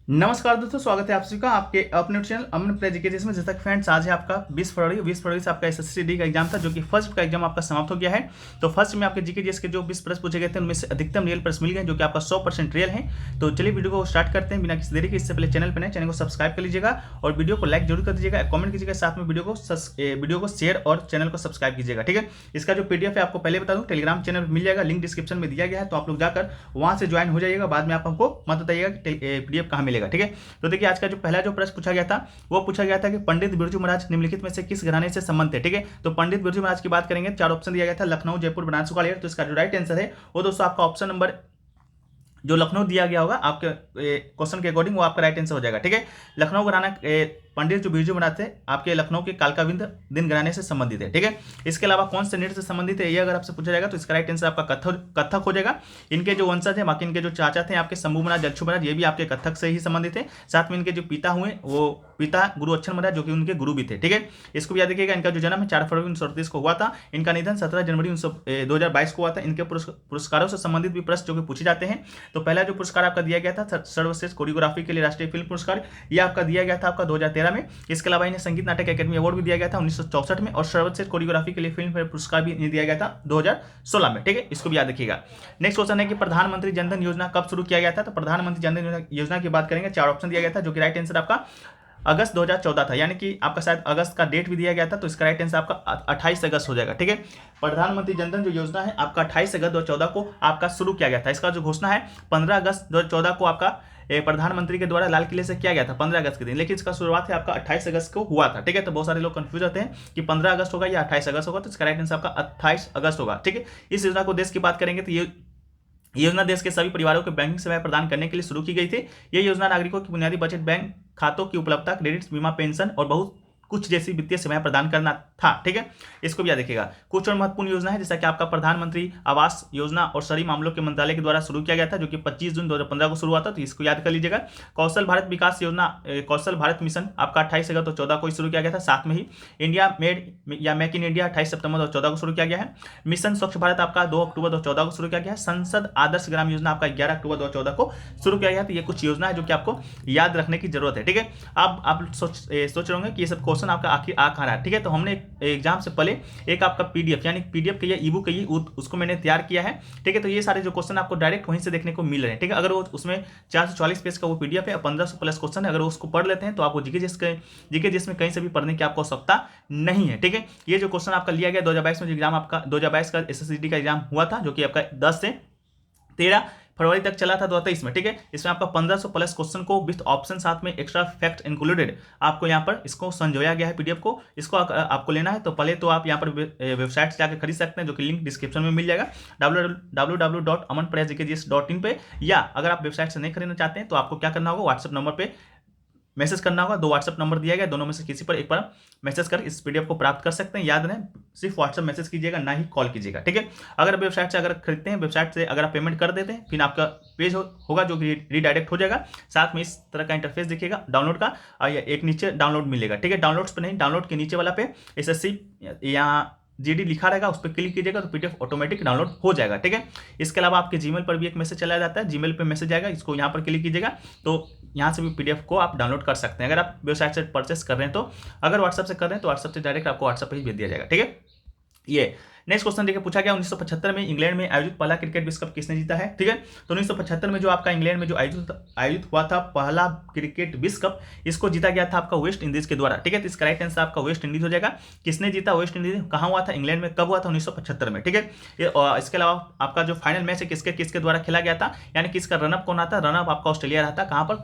नमस्कार दोस्तों, स्वागत है आप सभी का आपके अपने चैनल अमन प्रेज एजुकेशन में। जैसा कि फ्रेंड्स, आज है आपका 20 फरवरी से आपका एसएससी का एग्जाम था, जो कि फर्स्ट का एग्जाम आपका समाप्त हो गया है। तो फर्स्ट में आपके जीके जीएस के जो 20 प्रश्न पूछे गए थे, उनमें से अधिकतम रियल प्रश्न मिल गए, जो कि आपका 100% रियल है। तो चलिए वीडियो को स्टार्ट करते हैं बिना किसी देरी के। इससे पहले चैनल पर नए, चैनल को सब्सक्राइब कर लीजिएगा और वीडियो को लाइक जरूर कर दीजिएगा, कमेंट कीजिएगा, साथ में वीडियो को शेयर और चैनल को सब्सक्राइब कीजिएगा, ठीक है। इसका जो पीडीएफ है आपको पहले बता दूं, टेलीग्राम चैनल पर मिल जाएगा, लिंक डिस्क्रिप्शन में दिया गया है, तो आप लोग जाकर वहां से ज्वाइन हो जाइएगा। बाद में आप हमको मत बताइएगा कि पीडीएफ कहाँ मिलेगा, ठीक है। तो देखिए, आज का पहला जो प्रश्न पूछा गया था, वो पूछा गया था कि पंडित बिरजू महाराज निम्नलिखित में से किस घराने से संबंध है, ठीक है। तो पंडित बिरजू महाराज की बात करेंगे, चार ऑप्शन दिया गया था, लखनऊ, जयपुर, बनारस, ग्वालियर। तो इसका जो राइट आंसर है वो दोस्तों आपका ऑप्शन नंबर जो लखनऊ दिया गया होगा आपके क्वेश्चन के अकॉर्डिंग, वो आपका राइट आंसर हो जाएगा, ठीक है। लखनऊ घराना पंडित जो बिरजू महाराज थे आपके लखनऊ के कालकाविंद दिन घराने से संबंधित है, ठीक है। इसके अलावा कौन से नृत्य से संबंधित है, ये अगर आपसे पूछा जाएगा तो इसका राइट आंसर आपका कथक हो जाएगा। इनके जो वंशज है, बाकी इनके जो चाचा थे आपके शंभू महाराज, जलछू महाराज, ये भी आपके कथक से ही संबंधित है। साथ में इनके जो पिता हुए वो पिता गुरु अच्छन महाराज, जो कि उनके गुरु भी थे, ठीक है। इसको भी याद रखिएगा। इनका जो जन्म है 4 फरवरी 1938 को हुआ था। इनका निधन 17 जनवरी 2022 को हुआ था। इनके पुरस्कारों से संबंधित भी प्रश्न जो कि पूछे जाते हैं। तो पहला जो पुरस्कार आपका दिया गया था सर्वश्रेष्ठ कोरियोग्राफी के लिए राष्ट्रीय फिल्म पुरस्कार, यह आपका दिया गया था आपका 2013 में। इसके अलावा इन्हें संगीत नाटक अकादमी अवार्ड भी दिया गया था 1964 में, और सर्वश्रेष्ठ कोरियोग्राफी के लिए फिल्म फेयर पुरस्कार भी इन्हें दिया गया था 2016 में, ठीक है। इसको भी याद रखिएगा। नेक्स्ट क्वेश्चन है कि प्रधानमंत्री जनधन योजना कब शुरू किया गया था। तो प्रधानमंत्री जनधन योजना की बात करेंगे, 4 ऑप्शन दिया गया था, जो कि राइट आंसर आपका अगस्त 2014 था, यानी कि आपका शायद अगस्त का डेट भी दिया गया था। तो इसका राइट आंसर आपका 28 अगस्त हो जाएगा, ठीक है। प्रधानमंत्री जनधन जो योजना है आपका 28 अगस्त 2014 को आपका शुरू किया गया था। इसका जो घोषणा है 15 अगस्त 2014 को आपका प्रधानमंत्री के द्वारा लाल किले से किया गया था 15 अगस्त के दिन, लेकिन इसका शुरुआत है आपका 28 अगस्त को हुआ था, ठीक है। तो बहुत सारे लोग कंफ्यूज होते हैं कि 15 अगस्त होगा या 28 अगस्त होगा, तो इसका राइट आंसर आपका 28 अगस्त होगा, ठीक है। इस योजना को देश की बात करेंगे तो ये योजना देश के सभी परिवारों को बैंकिंग सेवाएं प्रदान करने के लिए शुरू की गई थी। यह योजना नागरिकों की बुनियादी बचत बैंक खातों की उपलब्धता, क्रेडिट, बीमा, पेंशन और बहुत कुछ जैसी वित्तीय सेवाएं प्रदान करना था, ठीक है। इसको भी याद रखिएगा। कुछ और महत्वपूर्ण योजना है, जैसा कि आपका प्रधानमंत्री आवास योजना और शहरी मामलों के मंत्रालय के द्वारा शुरू किया गया था, जो कि 25 जून 2015 को शुरू हुआ था, तो इसको याद कर लीजिएगा। कौशल भारत विकास योजना, कौशल भारत मिशन आपका 28 अगस्त 2014 को शुरू किया गया था। साथ में ही इंडिया मेड या मेक इन इंडिया 28 सितंबर 2014 को शुरू किया गया है। मिशन स्वच्छ भारत आपका 2 अक्टूबर 2014 को शुरू किया गया है। संसद आदर्श ग्राम योजना आपका 11 अक्टूबर 2014 को शुरू किया गया। तो ये कुछ योजना है जो कि आपको याद रखने की जरूरत है, ठीक है। अब आप सोच रहे होंगे कि ये सब क्वेश्चन आपका आखिर आ कहाँ रहा है, ठीक है। तो हमने एग्जाम से पहले एक आपका पीडीएफ, यानी पीडीएफ के ये ईबुक के उसको मैंने तैयार किया है, ठीक है। तो ये सारे जो क्वेश्चन आपको डायरेक्ट वहीं से देखने को मिल रहे हैं, ठीक है। अगर वो उसमें 444 पेज का वो पीडीएफ है, 1500 प्लस क्वेश्चन है, अगर उसको पढ़ लेते हैं तो आपको जीके जिसमें कहीं से भी पढ़ने की आपको आवश्यकता नहीं है, ठीक है। ये जो क्वेश्चन आपका लिया गया 2022 में, जो एग्जाम आपका 2022 का एसएससी का एग्जाम हुआ था, जो कि आपका 10 से 13 फरवरी तक चला था 2023 में, ठीक है। इसमें आपका 1500 प्लस क्वेश्चन को विथ ऑप्शन साथ में एक्स्ट्रा फैक्ट इंक्लूडेड आपको यहाँ पर इसको संजोया गया है पीडीएफ को। इसको आपको लेना है तो पहले तो आप यहाँ पर वेबसाइट से जाकर खरीद सकते हैं, जो कि लिंक डिस्क्रिप्शन में मिल जाएगा www.amanprejgks.in पे। या अगर आप वेबसाइट से नहीं खरीदना चाहते हैं तो आपको क्या करना होगा, व्हाट्सएप नंबर पे मैसेज करना होगा। 2 व्हाट्सएप नंबर दिया गया, दोनों में से किसी पर एक बार मैसेज कर इस पीडीएफ को प्राप्त कर सकते हैं। याद रहे, सिर्फ व्हाट्सएप मैसेज कीजिएगा, ना ही कॉल कीजिएगा, ठीक है। अगर वेबसाइट से अगर खरीदते हैं, वेबसाइट से अगर आप पेमेंट कर देते हैं, फिर आपका पेज होगा जो कि रीडायरेक्ट हो जाएगा। साथ में इस तरह का इंटरफेस दिखेगा डाउनलोड का, और एक नीचे डाउनलोड मिलेगा, ठीक है। डाउनलोड्स पे नहीं, डाउनलोड के नीचे वाला पे एसएससी या जीडी लिखा रहेगा, उस पर क्लिक कीजिएगा तो पीडीएफ ऑटोमेटिक डाउनलोड हो जाएगा, ठीक है। इसके अलावा आपके जीमेल पर भी एक मैसेज चला जाता है, जीमेल पे मैसेज आएगा, इसको यहाँ पर क्लिक कीजिएगा तो यहाँ से भी पीडीएफ को आप डाउनलोड कर सकते हैं, अगर आप वेबसाइट से परचेस कर रहे हैं तो। अगर व्हाट्सएप से कर रहे हैं तो व्हाट्सएप से डायरेक्ट आपको व्हाट्सएप पर ही भेज दिया जाएगा, ठीक है। ये नेक्स्ट क्वेश्चन देखिए, पूछा गया 1975 में इंग्लैंड में आयोजित पहला क्रिकेट विश्व कप किसने जीता है, ठीक है। तो 1975 में जो आपका इंग्लैंड में जो आयोजित हुआ था पहला क्रिकेट विश्व कप, इसको जीता गया था आपका वेस्ट इंडीज के द्वारा, ठीक है। तो इसका राइट आंसर आपका वेस्ट इंडीज हो जाएगा। किसने जीता वेस्ट इंडीज, कहाँ हुआ था, इंग्लैंड में, कब हुआ था, 1975 में, ठीक है। इसके अलावा आपका जो फाइनल मैच है किसके द्वारा खेला गया था, यानी कि इसका रनअप कौन आता, रनअप आपका ऑस्ट्रेलिया रहा था। कहाँ पर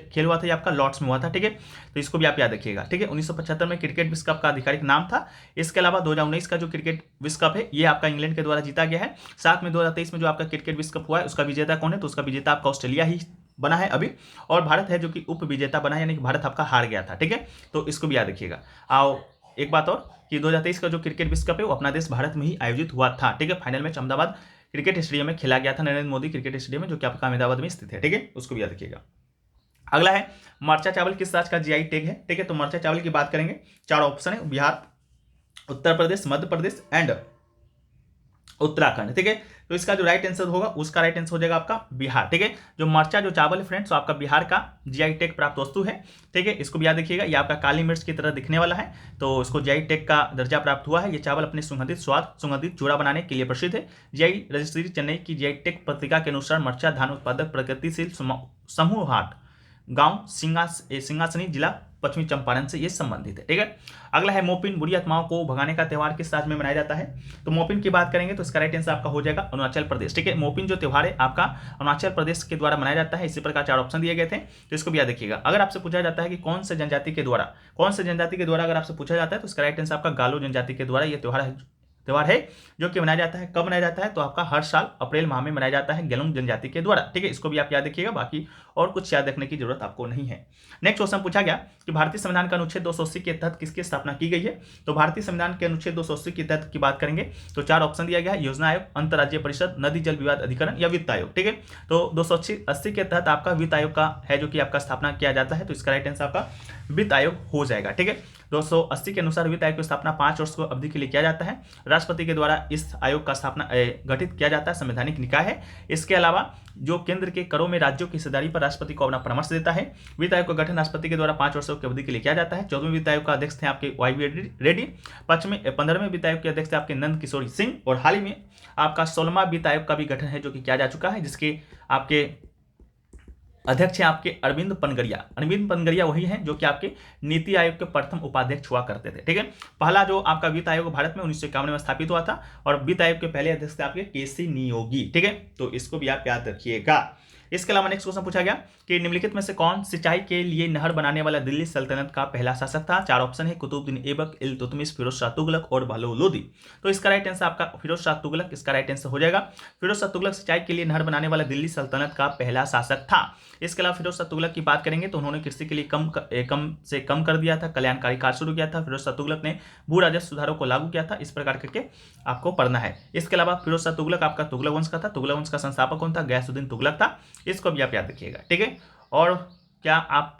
खेल हुआ था, ये आपका लॉर्ड्स में हुआ था, ठीक है। तो इसको भी आप याद रखिएगा, ठीक है। 1975 में क्रिकेट विश्व कप का आधिकारिक नाम था। इसके अलावा 2019 का जो क्रिकेट विश्व कप है, ये आपका इंग्लैंड के द्वारा जीता गया है। साथ में 2023 में जो आपका क्रिकेट विश्व कप हुआ है, उसका विजेता कौन है, तो उसका विजेता आपका ऑस्ट्रेलिया ही बना है अभी, और भारत है जो कि उप विजेता बना है, यानी कि भारत आपका हार गया था, ठीक है। तो इसको भी याद रखिएगा। आओ एक बात और कि 2023 का जो क्रिकेट विश्व कप है वो अपना देश भारत में ही आयोजित हुआ था, ठीक है। Final match Ahmedabad cricket stadium में खेला गया था, नरेंद्र मोदी क्रिकेट स्टेडियम में, जो कि आपका अहमदाबाद में स्थित है, ठीक है। उसको भी याद रखिएगा। अगला है मरचा चावल किस राज्य का जीआई टैग है, ठीक है। तो मरचा चावल की बात करेंगे, 4 ऑप्शन है, बिहार, उत्तर प्रदेश, मध्य प्रदेश एंड उत्तराखंड, ठीक है। तो इसका जो राइट आंसर होगा उसका राइट आंसर हो जाएगा आपका बिहार। ठीक है, जो मरचा जो चावल है फ्रेंड्स, तो आपका बिहार का जीआई टैग प्राप्त वस्तु है। ठीक है, इसको भी याद रखिएगा, ये आपका काली मिर्च की तरह दिखने वाला है, तो इसको जीआई टैग का दर्जा प्राप्त हुआ है। ये चावल अपने सुगंधित स्वाद, सुगंधित चूड़ा बनाने के लिए प्रसिद्ध है। जीआई रजिस्ट्री चेन्नई की जीआई टैग पत्रिका के अनुसार मरचा धान उत्पादक प्रगतिशील समूह हाट गांव सिंहासनी जिला पश्चिमी चंपारण से ये संबंधित है। ठीक है, अगला है मोपिन, बुरी आत्माओं को भगाने का त्यौहार किस राज्य में मनाया जाता है? तो मोपिन की बात करेंगे तो इसका राइट आंसर आपका हो जाएगा अरुणाचल प्रदेश। ठीक है, मोपिन जो त्यौहार है आपका अरुणाचल प्रदेश के द्वारा मनाया जाता है। इसी प्रकार 4 ऑप्शन दिए गए थे, तो इसको भी याद रखिएगा। अगर आपसे पूछा जाता है कि कौन से जनजाति के द्वारा अगर आपसे पूछा जाता है तो इसका राइट आंसर आपका गालो जनजाति के द्वारा ये त्यौहार है जो कि मनाया जाता है। कब मनाया जाता है? तो आपका हर साल अप्रैल माह में मनाया जाता है गेलुंग जनजाति के द्वारा। ठीक है, इसको भी आप याद रखिएगा, बाकी और कुछ याद रखने की जरूरत आपको नहीं है। नेक्स्ट क्वेश्चन पूछा गया कि भारतीय संविधान का अनुच्छेद 280 के तहत किसकी स्थापना की गई है? तो भारतीय संविधान के अनुच्छेद 280 के तहत की बात करेंगे तो 4 ऑप्शन दिया गया है, योजना आयोग, अंतर्राज्यीय परिषद, नदी जल विवाद अधिकरण या वित्त आयोग। ठीक है, तो 280 के तहत आपका वित्त आयोग का है जो कि आपका स्थापना किया जाता है, तो इसका राइट आंसर आपका वित्त आयोग हो जाएगा। ठीक है, 280 के अनुसार वित्त आयोग की स्थापना 5 वर्ष को अवधि के लिए किया जाता है। राष्ट्रपति के द्वारा इस आयोग का स्थापना गठित किया जाता है, संवैधानिक निकाय है। इसके अलावा जो केंद्र के करों में राज्यों की हिस्सेदारी पर राष्ट्रपति को अपना परामर्श देता है। वित्त आयोग का गठन राष्ट्रपति के द्वारा 5 वर्षों की अवधि के लिए किया जाता है। 14वें वित्त आयोग का अध्यक्ष थे आपके वाई रेड्डी। 15वें वित्त आयोग के अध्यक्ष थे आपके नंद किशोर सिंह, और हाल ही में आपका 16वां वित्त आयोग का भी गठन है जो कि किया जा चुका है, जिसके आपके अध्यक्ष है आपके अरविंद पनगरिया वही हैं जो कि आपके नीति आयोग के प्रथम उपाध्यक्ष हुआ करते थे। ठीक है, पहला जो आपका वित्त आयोग भारत में 1951 में स्थापित हुआ था, और वित्त आयोग के पहले अध्यक्ष थे आपके केसी नियोगी। ठीक है, तो इसको भी आप याद रखिएगा। इसके अलावा नेक्स्ट क्वेश्चन पूछा गया कि निम्नलिखित में से कौन सिंचाई के लिए नहर बनाने वाला दिल्ली सल्तनत का पहला शासक था? 4 ऑप्शन है, कुतुबुद्दीन ऐबक, इल्तुतमिश, फिरोज शाह तुगलक और बहलोल लोदी। तो इसका राइट आंसर आपका फिरोज शाह तुगलक, इसका राइट आंसर हो जाएगा। फिरोज शाह तुगलक सिंचाई के लिए नहर बनाने वाला दिल्ली सल्तनत का पहला शासक था। इसके अलावा फिरोज शाह तुगलक की बात करेंगे तो उन्होंने कृषि के लिए कम कर दिया था, कल्याणकारी कार्य शुरू किया था। फिरोज शाह तुगलक ने भू राजस्व सुधारों को लागू किया था। इस प्रकार करके आपको पढ़ना है। इसके अलावा फिरोज शाह तुगलक आपका तुगलक वंश का था। तुगलक वंश का संस्थापक कौन था? गयासुद्दीन तुगलक था। इसको भी आप याद रखिएगा। ठीक है, और क्या आप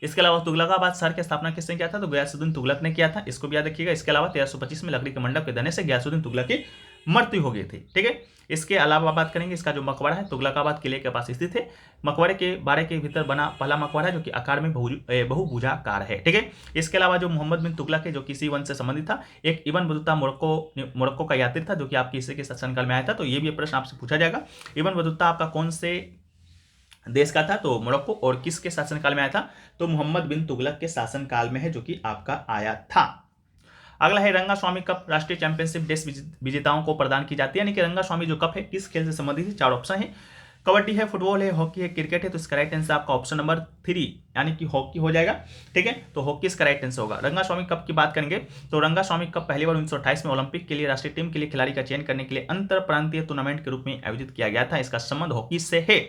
इसके अलावा तुगलकाबाद शहर की स्थापना किसने किया था? तो गयासुद्दीन तुगलक ने किया था। इसको भी याद रखिएगा। इसके अलावा 1325 में लकड़ी के मंडप के देने से गयासुद्दीन तुगलक की मृत्यु हो गई थी। ठीक है, इसके अलावा बात करेंगे इसका जो मकबरा है तुगलकाबाद किले के पास स्थित है। मकबरे के बारे के भीतर बना पहला मकबरा है जो कि आकार में बहुभुजाकार है। ठीक है, इसके अलावा जो मोहम्मद बिन तुगलक है जो किसी वंश से संबंधित था। एक इब्न बतूता मोरक्को का यात्री था जो कि आपके इसी के शासनकाल में आया था, तो ये भी प्रश्न आपसे पूछा जाएगा। इब्न बतूता आपका कौन से देश का था? तो मोरक्को, और किसके शासनकाल में आया था? तो मोहम्मद बिन तुगलक के शासनकाल में है जो कि आपका आया था। अगला है रंगास्वामी कप राष्ट्रीय चैंपियनशिप देश विजेताओं को प्रदान की जाती है, यानी कि रंगास्वामी जो कप है किस खेल से संबंधित है? 4 ऑप्शन है, कबड्डी है, फुटबॉल है, हॉकी है, क्रिकेट है। तो इसका राइट आंसर आपका ऑप्शन नंबर 3 यानी कि हॉकी हो जाएगा। ठीक है, तो हॉकी इसका राइट आंसर होगा। रंगास्वामी कप की बात करेंगे तो रंगास्वामी कप पहली बार 1928 में ओलंपिक के लिए राष्ट्रीय टीम के लिए खिलाड़ी का चयन करने के लिए अंतर प्रांतीय टूर्नामेंट के रूप में आयोजित किया गया था। इसका संबंध हॉकी से है।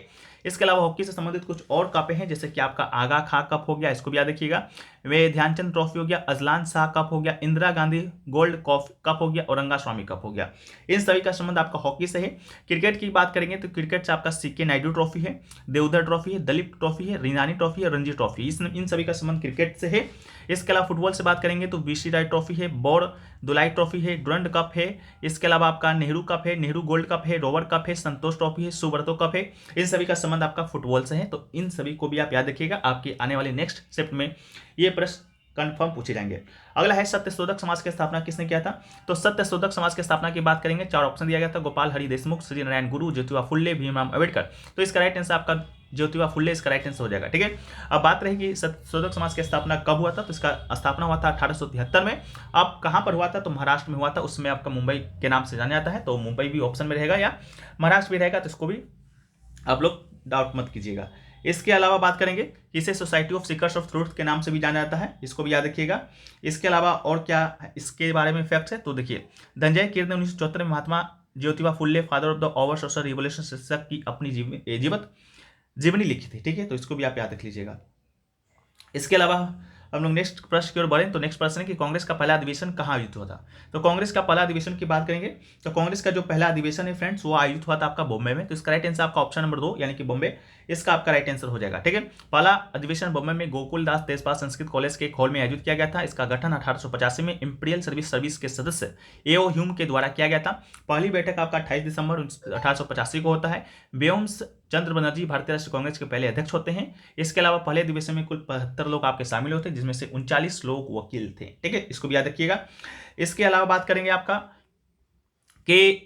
इसके अलावा हॉकी से संबंधित कुछ और कप हैं, जैसे कि आपका आगा खां कप हो गया, इसको भी याद रखिएगा। वे ध्यानचंद ट्रॉफी हो गया, अजलान शाह कप हो गया, इंदिरा गांधी गोल्ड कप हो गया और रंगास्वामी कप हो गया। इन सभी का संबंध आपका हॉकी से है। क्रिकेट की बात करेंगे तो क्रिकेट से आपका सीके नायडू ट्रॉफी है, देवधर ट्रॉफी है, दलीप ट्रॉफी है, रिनानी ट्रॉफी है, रणजी ट्रॉफी, इन सभी का संबंध क्रिकेट से है। इसके अलावा फुटबॉल से बात करेंगे तो बीसी राय ट्रॉफी है, बौर दुलाई ट्रॉफी है, डुरंड कप है। इसके अलावा आपका नेहरू कप है, नेहरू गोल्ड कप है, रोवर कप है, संतोष ट्रॉफी है, सुब्रतो कप है। इन सभी का संबंध आपका फुटबॉल से है, तो इन सभी को भी आप याद रखिएगा। आपके आने वाले नेक्स्ट शिफ्ट में ये प्रश्न कंफर्म पूछे जाएंगे। अगला है सत्यशोधक समाज की स्थापना किसने किया था? तो सत्यशोधक समाज की स्थापना की बात करेंगे, 4 ऑप्शन दिया गया था, गोपाल हरि देशमुख, श्री नारायण गुरु, ज्योतिबा फुल्ले, भीमराव अम्बेडकर। तो इसका राइट आंसर आपका ज्योतिबा फुल्ले इसका राइट आंसर हो जाएगा। ठीक है, अब बात रहेगी सत्यशोधक समाज की स्थापना कब हुआ था? तो इसका स्थापना हुआ था 1873 में। अब कहां पर हुआ था? तो महाराष्ट्र में हुआ था। उसमें आपका मुंबई के नाम से जाना जाता है, तो मुंबई भी ऑप्शन में रहेगा या महाराष्ट्र भी रहेगा, तो इसको भी आप लोग डाउट मत कीजिएगा। इसके अलावा बात करेंगे इसे society of seekers of truth के नाम से भी जाना जाता है, इसको भी याद रखिएगा। इसके अलावा और क्या इसके बारे में फैक्ट्स है? तो देखिए, धनंजय कीर ने 1974 में Mahatma Jyotiba Phule father of the our social revolution शीर्षक की अपनी जीवनी लिखी थी। ठीक है, तो इसको भी आप याद रख लीजिएगा। इसके अलावा हम लोग नेक्स्ट प्रश्न की ओर बढ़ें तो नेक्स्ट प्रश्न है कि कांग्रेस का पहला अधिवेशन कहाँ आयोजित हुआ था। तो कांग्रेस का पहला अधिवेशन की बात करेंगे तो कांग्रेस का जो पहला अधिवेशन है फ्रेंड्स वो आयोजित हुआ था आपका बॉम्बे में। तो इसका राइट आंसर आपका ऑप्शन नंबर 2 यानी कि बॉम्बे, इसका आपका राइट आंसर हो जाएगा। ठीक है, पहला अधिवेशन बॉम्बे में गोकुल दास तेजपाल संस्कृत कॉलेज के एक हॉल में आयोजित किया गया था। इसका गठन 1885 में इंपीरियल सर्विस के सदस्य एओ ह्यूम के द्वारा किया गया था। पहली बैठक आपका 28 दिसंबर 1885 को होता है। व्योम्स चंद्र बनर्जी भारतीय राष्ट्रीय कांग्रेस के पहले अध्यक्ष होते हैं। इसके अलावा पहले अधिवेशन में कुल 75 लोग आपके शामिल होते हैं, जिसमें से 39 लोग वकील थे। ठीक है, इसको भी याद रखिएगा। इसके अलावा बात करेंगे आपका कि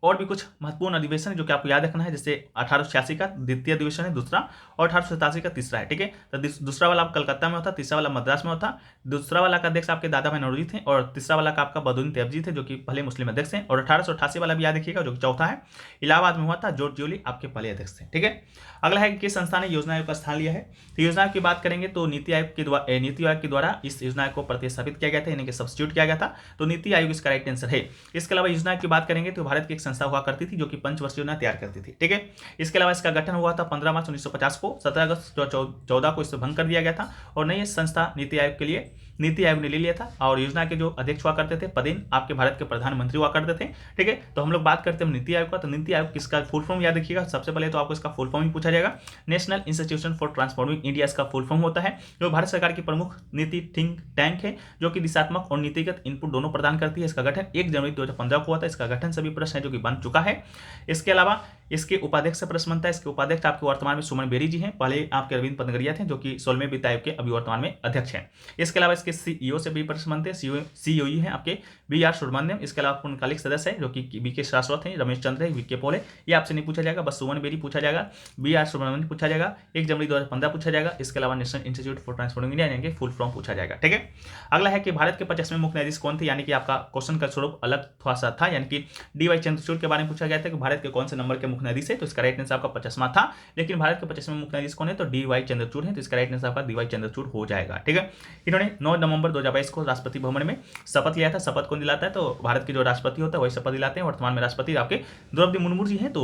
और भी कुछ महत्वपूर्ण अधिवेशन है जो कि आपको याद रखना है, जैसे 1886 का द्वितीय अधिवेशन है दूसरा, और 1887 का तीसरा है। ठीक है, तो दूसरा वाला आप कलकत्ता में होता, तीसरा वाला मद्रास में होता। दूसरा वाला का अध्यक्ष आपके दादा भाई नौरोजी थे, और तीसरा वाला का आपका बदरुद्दीन तैयबजी थे जो कि पहले मुस्लिम अध्यक्ष हैं। और 1888 वाला भी याद रखिएगा जो कि चौथा है, इलाहाबाद में हुआ था, जॉर्ज ज्यूली आपके पहले अध्यक्ष थे। ठीक है, अगला है कि किस संस्था ने योजना आयोग का स्थान लिया है। तो योजना की बात करेंगे तो नीति आयोग के द्वारा इस योजना को प्रतिस्थापित किया गया था, यानी कि सब्स्टिट्यूट किया गया था। तो नीति आयोग इसका राइट आंसर है। इसके अलावा योजना की बात करेंगे तो भारत की एक संस्था हुआ करती थी जो कि पंचवर्षीय योजना तैयार करती थी। ठीक है, इसके अलावा इसका गठन हुआ था 15 मार्च 1950 को, 17 अगस्त 2014 को इसे भंग कर दिया गया था। और नई संस्था नीति आयोग के लिए नीति आयोग ने ले लिया था। और योजना के जो अध्यक्ष हुआ करते थे पदेन आपके भारत के प्रधानमंत्री हुआ करते थे। ठीक है, तो हम लोग बात करते हैं नीति आयोग का। तो नीति आयोग किसका फुल फॉर्म याद रखिएगा। सबसे पहले तो आपको इसका फुल फॉर्म ही पूछा जाएगा। National institution for transforming India इसका फुल फॉर्म होता है, जो भारत सरकार की प्रमुख नीति थिंक टैंक है, जो कि दिशात्मक और नीतिगत इनपुट दोनों प्रदान करती है। इसका गठन 1 जनवरी 2015 को हुआ था। इसका गठन सभी प्रश्न है जो कि बन चुका है। इसके अलावा इसके उपाध्यक्ष से प्रश्न बनता है। इसके उपाध्यक्ष आपके वर्तमान में सुमन बेरी जी हैं, पहले आपके अरविंद पनगरिया थे जो कि 16वें वित्त आयोग के अभी वर्तमान में अध्यक्ष हैं। इसके अलावा इसके सीईओ से भी प्रश्न बनते हैं। सीईओ हैं आपके BR सुब्रमण्यम। इसके अलावा पूर्णकालिक सदस्य है जो कि BK शाश्वत हैं, रमेश चंद्र है, VK पॉल है। ये आपसे नहीं पूछा जाएगा, बस सुमन बेरी पूछा जाएगा, BR सुब्रमण्यम पूछा जाएगा, 1 जनवरी 2015 पूछा जाएगा। इसके अलावा national institute for transforming India यानी कि फुल फॉर्म पूछा जाएगा। ठीक है, अगला है कि भारत के 50वें मुख्य न्यायाधीश कौन थे, यानी कि आपका क्वेश्चन का स्वरूप अलग थोड़ा सा था, यानी कि DY चंद्रचूड़ के बारे में पूछा गया था कि भारत के कौन से नंबर के मुख्य न्यायाधीश है। तो इसका राइट आंसर आपका 50वां था, लेकिन भारत के 50वें मुख्य न्यायाधीश कौन है तो DY चंद्रचूड़ है। तो इसका राइट आंसर आपका DY चंद्रचूड़ हो जाएगा। ठीक है, इन्होंने 9 नवंबर 2022 को राष्ट्रपति भवन में शपथ लिया था। शपथ कौन दिलाता है तो भारत के जो राष्ट्रपति होता है वही शपथ दिलाते हैं। वर्तमान में राष्ट्रपति आपके द्रौपदी मुर्मू जी हैं, तो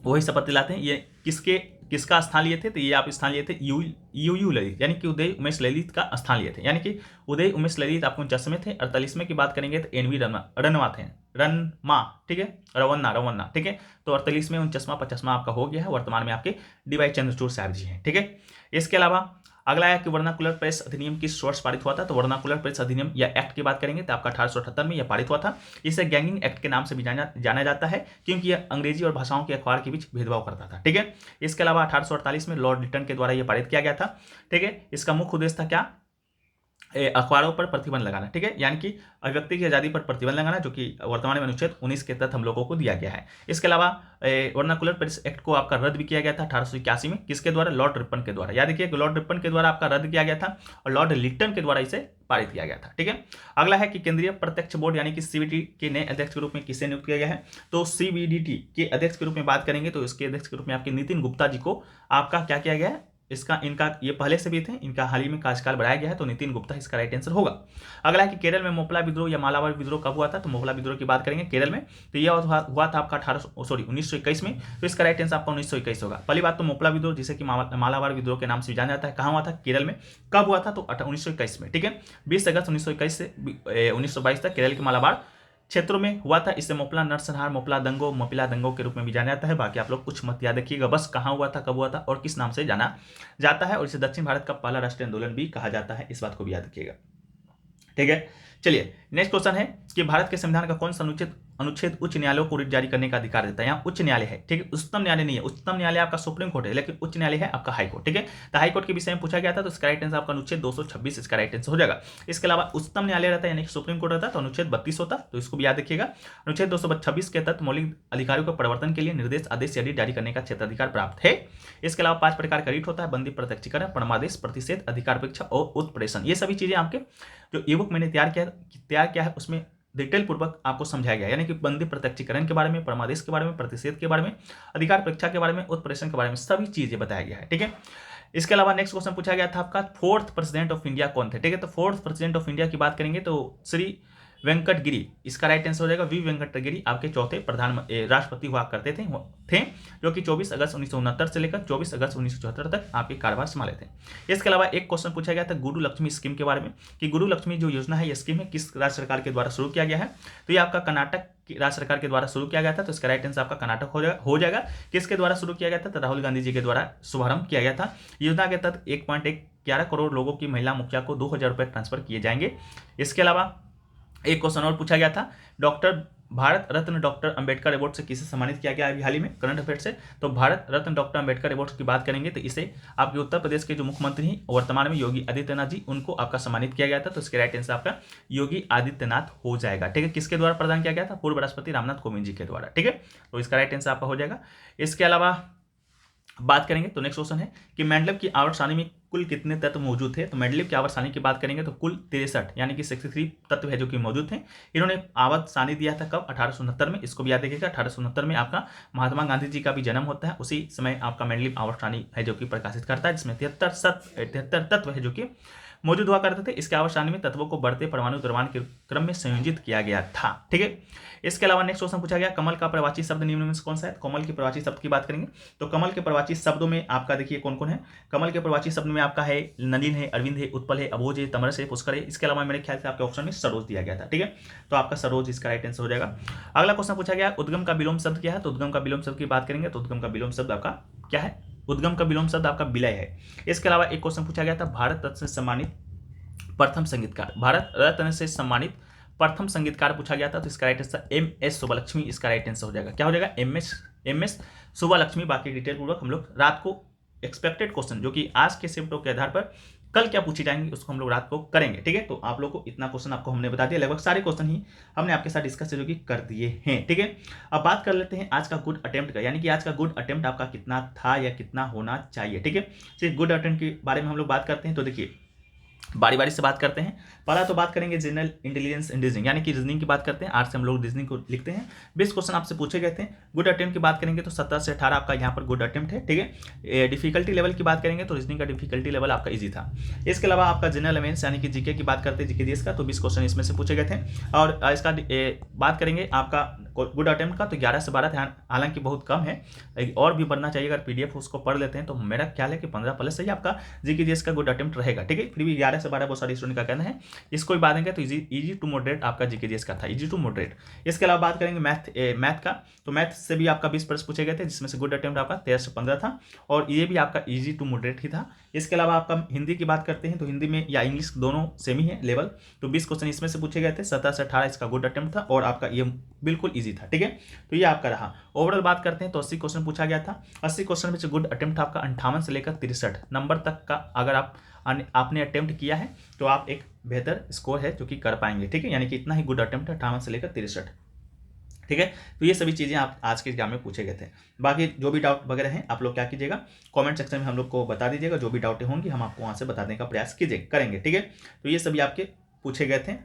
वही शपथ दिलाते हैं। ये किसका स्थान लिए थे तो ये आप स्थान लिए थे UU ललित, यानी कि उदय उमेश ललित का स्थान लिए थे, यानी कि उदय उमेश ललित आपको 49वें थे। 48वें की बात करेंगे तो NV रनवा थे, रनमा। ठीक है, रवन्ना। ठीक है, तो 48वें 49वां 50वां आपका हो गया है। वर्तमान में आपके DY चंद्रचूड़ साहब जी हैं। ठीक है, इसके अलावा अगला है कि वर्नाकुलर प्रेस अधिनियम किस वर्ष पारित हुआ था। तो वर्नाकुलर प्रेस अधिनियम या एक्ट की बात करेंगे तो आपका 1878 में यह पारित हुआ था। इसे गैंगिंग एक्ट के नाम से भी जाना जाता है, क्योंकि यह अंग्रेजी और भाषाओं के अखबार के बीच भेदभाव करता था। ठीक है, इसके अलावा 1848 में लॉर्ड लिटन के द्वारा यह पारित किया गया था। ठीक है, इसका मुख्य उद्देश्य था क्या, अखबारों पर प्रतिबंध लगाना। ठीक है, यानी कि अभिव्यक्ति की आज़ादी पर प्रतिबंध लगाना, जो कि वर्तमान में अनुच्छेद 19 के तहत हम लोगों को दिया गया है। इसके अलावा वर्नाकुलर प्रेस एक्ट को आपका रद्द भी किया गया था 1881 में। किसके द्वारा, लॉर्ड रिपन के द्वारा। याद रखिए कि लॉर्ड रिपन के द्वारा आपका रद्द किया गया था और लॉर्ड लिटन के द्वारा इसे पारित किया गया था। ठीक है, अगला है कि केंद्रीय प्रत्यक्ष बोर्ड यानी कि CBDT के नए अध्यक्ष के रूप में किसे नियुक्त किया गया है। तो CBDT के अध्यक्ष के रूप में बात करेंगे तो इसके अध्यक्ष के रूप में आपके नितिन गुप्ता जी को आपका क्या किया गया है, इनका ये पहले से भी थे, इनका हाल ही में कार्यकाल बढ़ाया गया है, तो नितिन गुप्ता इसका राइट आंसर होगा। अगला है कि केरल में मोपला विद्रोह या मालाबार विद्रोह कब हुआ था। तो मोपला विद्रोह की बात करेंगे केरल में, तो यह हुआ था आपका 1921 में। तो इसका राइट आंसर आपका 1921 होगा। पहली बात तो मोपला विद्रोह जिसे कि मालाबार विद्रोह के नाम से जाना जाता है, कहाँ हुआ था, केरल में। कब हुआ था तो 1921 में। ठीक है, 20 अगस्त 1921 से 1922 तक केरल के मालाबार क्षेत्रों में हुआ था। इसे मोपला नरसंहार, मोपला दंगो, मोपिला दंगो के रूप में भी जाना जाता है। बाकी आप लोग कुछ मत याद रखिएगा, बस कहाँ हुआ था, कब हुआ था और किस नाम से जाना जाता है। और इसे दक्षिण भारत का पहला राष्ट्रीय आंदोलन भी कहा जाता है, इस बात को भी याद रखिएगा। ठीक है, चलिए नेक्स्ट क्वेश्चन है कि भारत के संविधान का कौन सा अनुच्छेद उच्च न्यायालयों को रिट जारी करने का अधिकार देता है। यहाँ उच्च न्यायालय है, ठीक है, उच्चतम न्यायालय नहीं है। उच्चतम न्यायालय आपका सुप्रीम कोर्ट है, लेकिन उच्च न्यायालय है आपका हाई कोर्ट। ठीक है, तो हाई कोर्ट के विषय में पूछा गया था, तो इसका राइट आंसर आपका अनुच्छेद 226 इसका राइट आंसर हो जाएगा। इसके अलावा उच्चतम न्यायालय रहता है यानी कि सुप्रीम कोर्ट रहता है, तो अनुच्छेद 32 होता, तो इसको भी याद रखिएगा। अनुच्छेद 226 के तहत मौलिक अधिकारों के परिवर्तन के लिए निर्देश, आदेश या रिट जारी करने का क्षेत्राधिकार प्राप्त है। इसके अलावा 5 प्रकार का रिट होता है, बंदी, प्रत्यक्षीकरण, परमादेश, प्रतिषेध, अधिकार अपेक्षा और उत्प्रेषण। ये सभी चीजें आपके जो ई बुक मैंने तैयार किया है उसमें डिटेल पूर्वक आपको समझाया गया, यानी कि बंदी प्रत्यक्षीकरण के बारे में, परमादेश के बारे में, प्रतिषेध के बारे में, अधिकार परीक्षा के बारे में, उत्प्रेषण के बारे में, सभी चीजें बताया गया है। ठीक है, इसके अलावा नेक्स्ट क्वेश्चन पूछा गया था आपका 4th प्रेसिडेंट ऑफ इंडिया कौन थे। ठीक है, तो 4th प्रेसिडेंट ऑफ इंडिया की बात करेंगे तो श्री वेंकटगिरी, इसका राइट आंसर हो जाएगा वी वेंकटगिरी आपके चौथे राष्ट्रपति हुआ करते थे जो कि 24 अगस्त 1969 से लेकर 24 अगस्त 1974 तक आपके कार्यभार संभाले थे। इसके अलावा एक क्वेश्चन पूछा गया था गुरु लक्ष्मी स्कीम के बारे में कि गुरु लक्ष्मी जो योजना है, ये स्कीम है किस राज्य सरकार के द्वारा शुरू किया गया है, तो ये आपका कर्नाटक की राज्य सरकार के द्वारा शुरू किया गया था। तो इसका राइट आंसर आपका कर्नाटक हो जाएगा। किसके द्वारा शुरू किया गया था, तो राहुल गांधी जी के द्वारा शुभारंभ किया गया था। योजना के तहत 1.11 करोड़ लोगों की महिला मुखिया को 2000 रुपये ट्रांसफर किए जाएंगे। इसके अलावा एक क्वेश्चन और पूछा गया था, भारत रत्न डॉक्टर अंबेडकर अवार्ड से किसे सम्मानित किया गया अभी हाल ही में, करंट अफेयर से। तो भारत रत्न डॉक्टर अंबेडकर अवार्ड की बात करेंगे तो इसे आपके उत्तर प्रदेश के जो मुख्यमंत्री हैं वर्तमान में योगी आदित्यनाथ जी, उनको आपका सम्मानित किया गया था। तो इसके राइट आंसर आपका योगी आदित्यनाथ हो जाएगा। ठीक है, किसके द्वारा प्रदान किया गया था, पूर्व राष्ट्रपति रामनाथ कोविंद जी के द्वारा। ठीक है, तो इसका राइट आंसर आपका हो जाएगा। इसके अलावा बात करेंगे तो नेक्स्ट क्वेश्चन है कि मेंडलेव की आवर्त सारणी में कुल कितने तत्व मौजूद थे। तो मेंडलेव की आवर्त सारणी की बात करेंगे तो कुल 63 यानी कि 63 तत्व है जो कि मौजूद थे। इन्होंने आवर्त सारणी दिया था कब, 1869 में। इसको भी याद रखिएगा, 1869 में आपका महात्मा गांधी जी का भी जन्म होता है, उसी समय आपका मेंडलेव आवर्त सारणी है जो कि प्रकाशित करता है, जिसमें 73 तत्व है जो कि मौजूद हुआ करते थे। इसके आवर्त सारणी में तत्वों को बढ़ते परमाणु द्रव्यमान के क्रम में संयोजित किया गया था। ठीक है, इसके अलावा नेक्स्ट क्वेश्चन पूछा गया कमल का प्रवाची शब्द निम्न में से कौन सा है। कमल के प्रवाची शब्द की बात करेंगे तो कमल के प्रवाची शब्दों में आपका देखिए कौन कौन है। कमल के प्रवाची शब्द में आपका है नलिन है, अरविंद है, उत्पल है, अभोज है, तमरस है, पुष्कर है। इसके अलावा मेरे ख्याल से आपके ऑप्शन में सरोज दिया गया था। ठीक है, तो आपका सरोज इसका राइट आंसर हो जाएगा। अगला क्वेश्चन पूछा गया उद्गम का विलोम शब्द क्या है। तो उद्गम का विलोम शब्द की बात करेंगे तो उद्गम का विलोम शब्द आपका क्या है, उद्गम का विलोम शब्द आपका विलय है। इसके अलावा एक क्वेश्चन पूछा गया था भारत रत्न से सम्मानित प्रथम संगीतकार, भारत रत्न से सम्मानित प्रथम संगीतकार पूछा गया था। तो इसका राइट आंसर MS सुब्बालक्ष्मी इसका राइट आंसर हो जाएगा। क्या हो जाएगा, MS सुब्बालक्ष्मी। बाकी डिटेल पूर्वक हम लोग रात को एक्सपेक्टेड क्वेश्चन जो कि आज के शिफ्टों के आधार पर कल क्या पूछी जाएंगे उसको हम लोग रात को करेंगे। ठीक है, तो आप लोग को इतना क्वेश्चन आपको हमने बता दिया, लगभग सारे क्वेश्चन ही हमने आपके साथ डिस्कस जो कि कर दिए हैं। ठीक है, अब बात कर लेते हैं आज का गुड अटेम्प्ट का, यानी कि आज का गुड अटेम्प्ट आपका कितना था या कितना होना चाहिए। ठीक है, सिर्फ गुड अटेम्प्ट के बारे में हम लोग बात करते हैं। तो देखिए बारी बारी से बात करते हैं। पहला तो बात करेंगे जनरल इंटेलिजेंस इन रीजनिंग, यानी कि रीजनिंग की बात करते हैं। आज से हम लोग रीजनिंग को लिखते हैं। 20 क्वेश्चन आपसे पूछे गए थे। गुड अटेम्प्ट की बात करेंगे तो 17 से 18 आपका यहाँ पर गुड अटेम्प्ट है। ठीक है, डिफिकल्टी लेवल की बात करेंगे तो रीजनिंग का डिफिकल्टी लेवल आपका इजी था। इसके अलावा आपका जनरल अवेयरनेस यानी कि जीके की बात करते हैं, जीके जीएस का, तो 20 क्वेश्चन इसमें से पूछे गए थे। और इसका बात करेंगे आपका गुड अटेम्प्ट का तो 11 से 12 थे, हालांकि बहुत कम है, और भी बढ़ना चाहिए। अगर PDF उसको पढ़ लेते हैं तो मेरा ख्याल है कि 15 प्लस से ही आपका जीके जीएस का गुड अटेम्प्ट रहेगा। ठीक है, फिर भी 11 से 12 बहुत सारे स्टूडेंट का कहना है। इसको भी बात करेंगे तो इजी टू मॉडरेट आपका जीके जीएस का था, इजी टू मॉडरेट। इसके अलावा बात करेंगे मैथ का, तो मैथ से भी आपका 20 प्रश्न पूछे गए थे, जिसमें से गुड अटेम्प्ट आपका 13 से 15 था, और ये भी आपका इजी टू मॉडरेट ही था। इसके अलावा आपका हिंदी की बात करते हैं तो हिंदी में या इंग्लिश दोनों सेम ही है लेवल, तो 20 क्वेश्चन इसमें से पूछे गए थे। 17 से 18 इसका गुड अटेम्प्ट था और आपका ये बिल्कुल ईजी था। ठीक है, तो ये आपका रहा। ओवरऑल बात करते हैं तो 80 क्वेश्चन पूछा गया था। 80 क्वेश्चन में से गुड अटेम्प्ट आपका 58 से लेकर 63 नंबर तक का अगर आपने अटेम्प्ट किया है तो आप एक बेहतर स्कोर है जो कि कर पाएंगे। ठीक है, यानी कि इतना ही गुड अटेम्प्ट है 58 से लेकर 63। ठीक है, तो ये सभी चीज़ें आप आज के एग्जाम में पूछे गए थे। बाकी जो भी डाउट वगैरह हैं आप लोग क्या कीजिएगा, कमेंट सेक्शन में हम लोग को बता दीजिएगा। जो भी डाउटें होंगी हम आपको वहाँ से बताने का प्रयास करेंगे। ठीक है, तो ये सभी आपके पूछे गए थे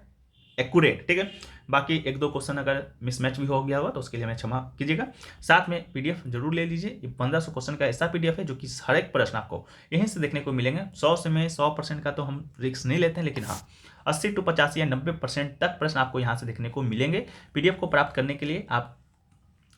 एक्यूरेट। ठीक है, बाकी 1-2 क्वेश्चन अगर मिसमैच भी हो गया होगा तो उसके लिए हमें क्षमा कीजिएगा। साथ में PDF जरूर ले लीजिए। ये 1500 क्वेश्चन का ऐसा PDF है जो कि हर एक प्रश्न आपको यहीं से देखने को मिलेंगे। 100 से में 100% का तो हम रिस्क नहीं लेते हैं, लेकिन हाँ 80 to 85 या 90% तक प्रश्न आपको यहाँ से देखने को मिलेंगे। PDF को प्राप्त करने के लिए आप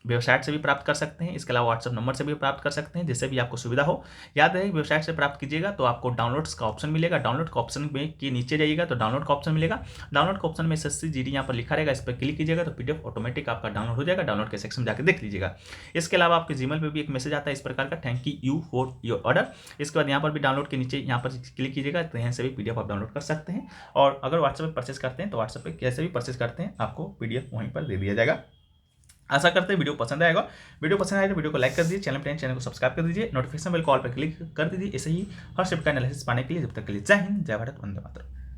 वेबसाइट से भी प्राप्त कर सकते हैं, इसके अलावा व्हाट्सएप नंबर से भी प्राप्त कर सकते हैं, जिससे भी आपको सुविधा हो। याद रहे वेबसाइट से प्राप्त कीजिएगा तो आपको डाउनलोड्स का ऑप्शन मिलेगा। डाउनलोड का ऑप्शन में के नीचे जाइएगा तो डाउनलोड का ऑप्शन मिलेगा। डाउनलोड का ऑप्शन में SSC GD यहाँ पर लिखा रहेगा, इस पर क्लिक कीजिएगा तो PDF ऑटोमेटिक आपका डाउनलोड हो जाएगा। डाउनलोड के सेक्शन में जाकर देख लीजिएगा। इसके अलावा आपके जीमेल पर भी एक मैसेज आता है इस प्रकार का, thank you for your order. इसके बाद यहाँ पर भी डाउनलोड के नीचे यहाँ पर क्लिक कीजिएगा तो यहाँ से भी PDF आप डाउनलोड कर सकते हैं। और अगर व्हाट्सएप पर परचेस करते हैं तो व्हाट्सएप पर कैसे भी परचेस करते हैं आपको PDF वहीं पर दे दिया जाएगा। आशा करते हैं वीडियो पसंद आएगा। वीडियो पसंद आए तो वीडियो को लाइक कर दीजिए, चैनल को सब्सक्राइब कर दीजिए, नोटिफिकेशन बेल कॉल पर क्लिक कर दीजिए। ऐसे ही हर शिफ्ट का एनालिसिस पाने के लिए जब तक के लिए जय हिंद, जय भारत, वंदे मातरम।